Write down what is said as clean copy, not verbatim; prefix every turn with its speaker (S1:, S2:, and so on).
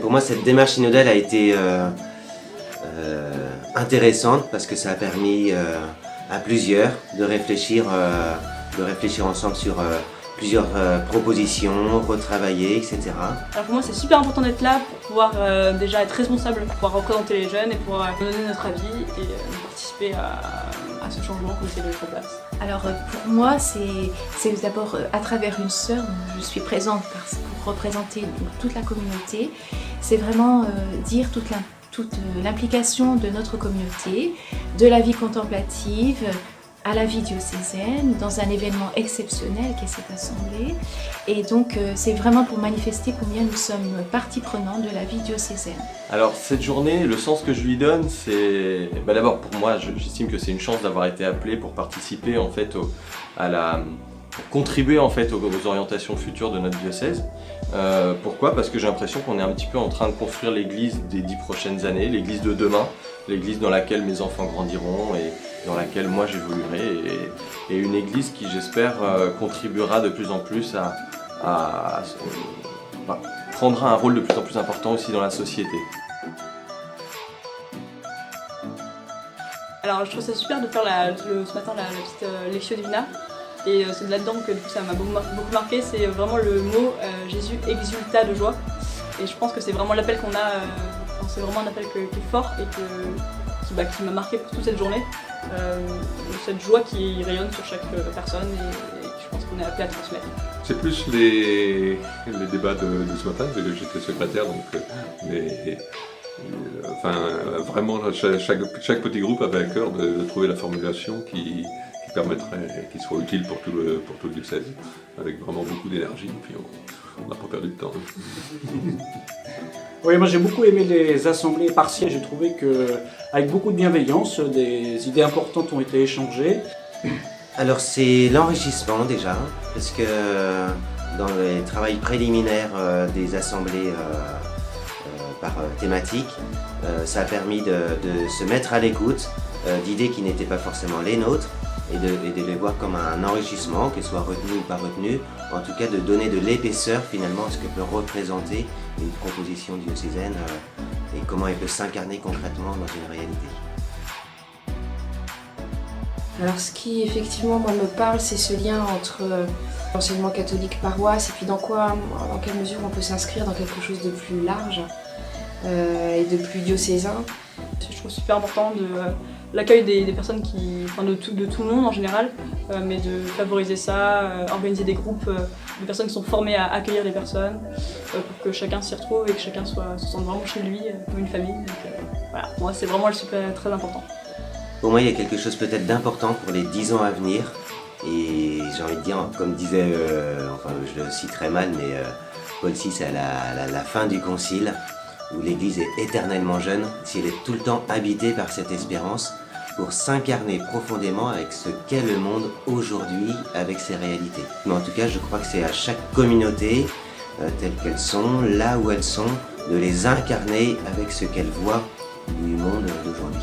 S1: pour moi, cette démarche synodale a été intéressante parce que ça a permis à plusieurs de réfléchir ensemble sur plusieurs propositions, retravailler, etc.
S2: Alors pour moi, c'est super important d'être là pour pouvoir déjà être responsable, pour pouvoir représenter les jeunes et pouvoir donner notre avis et participer à ce changement qu'on essaie de mettre en place.
S3: Alors pour moi, c'est d'abord à travers une sœur, je suis présente pour représenter toute la communauté. C'est vraiment dire toute l'implication de notre communauté, de la vie contemplative, à la vie diocésaine, dans un événement exceptionnel qu'est cette assemblée. Et donc c'est vraiment pour manifester combien nous sommes partie prenante de la vie diocésaine.
S4: Alors cette journée, le sens que je lui donne, c'est... d'abord pour moi, j'estime que c'est une chance d'avoir été appelé pour participer en fait pour contribuer en fait aux orientations futures de notre diocèse. Pourquoi ? Parce que j'ai l'impression qu'on est un petit peu en train de construire l'église des 10 prochaines années, l'église de demain, l'église dans laquelle mes enfants grandiront et dans laquelle moi j'évoluerai, et une église qui, j'espère, contribuera de plus en plus prendra un rôle de plus en plus important aussi dans la société.
S2: Alors je trouve ça super de faire ce matin la petite Lectio Divina, et c'est là-dedans que du coup, ça m'a beaucoup marqué, c'est vraiment le mot Jésus exulta de joie, et je pense que c'est vraiment l'appel qu'on a, c'est vraiment un appel qui est fort et qui m'a marqué pour toute cette journée. Cette joie qui rayonne sur chaque personne et je pense qu'on est appelé à transmettre.
S5: C'est plus les débats de ce matin, j'étais secrétaire, donc vraiment chaque petit groupe avait à cœur de trouver la formulation qui permettrait, qui soit utile pour tout le diocèse, avec vraiment beaucoup d'énergie, puis on n'a pas perdu de temps.
S6: Oui, moi j'ai beaucoup aimé les assemblées partielles, j'ai trouvé qu'avec beaucoup de bienveillance, des idées importantes ont été échangées.
S1: Alors c'est l'enrichissement déjà, parce que dans les travaux préliminaires des assemblées par thématique, ça a permis de se mettre à l'écoute d'idées qui n'étaient pas forcément les nôtres, et de les voir comme un enrichissement, qu'elles soient retenues ou pas retenues, en tout cas de donner de l'épaisseur finalement à ce que peut représenter une proposition diocésaine et comment elle peut s'incarner concrètement dans une réalité.
S7: Alors ce qui effectivement moi me parle, c'est ce lien entre l'enseignement catholique paroisse et puis dans quelle mesure on peut s'inscrire dans quelque chose de plus large et de plus diocésain.
S2: Je trouve super important l'accueil des personnes de tout le monde en général, mais de favoriser ça, organiser des groupes de personnes qui sont formées à accueillir les personnes, pour que chacun s'y retrouve et que chacun se sente vraiment chez lui, comme une famille. Donc, voilà, pour moi c'est vraiment très important.
S1: Pour moi il y a quelque chose peut-être d'important pour les 10 ans à venir, et j'ai envie de dire, comme disait, je le citerai mal, mais Paul VI à la fin du concile, où l'Église est éternellement jeune, si elle est tout le temps habitée par cette espérance, pour s'incarner profondément avec ce qu'est le monde aujourd'hui, avec ses réalités. Mais en tout cas, je crois que c'est à chaque communauté, telles qu'elles sont, là où elles sont, de les incarner avec ce qu'elles voient du monde d'aujourd'hui.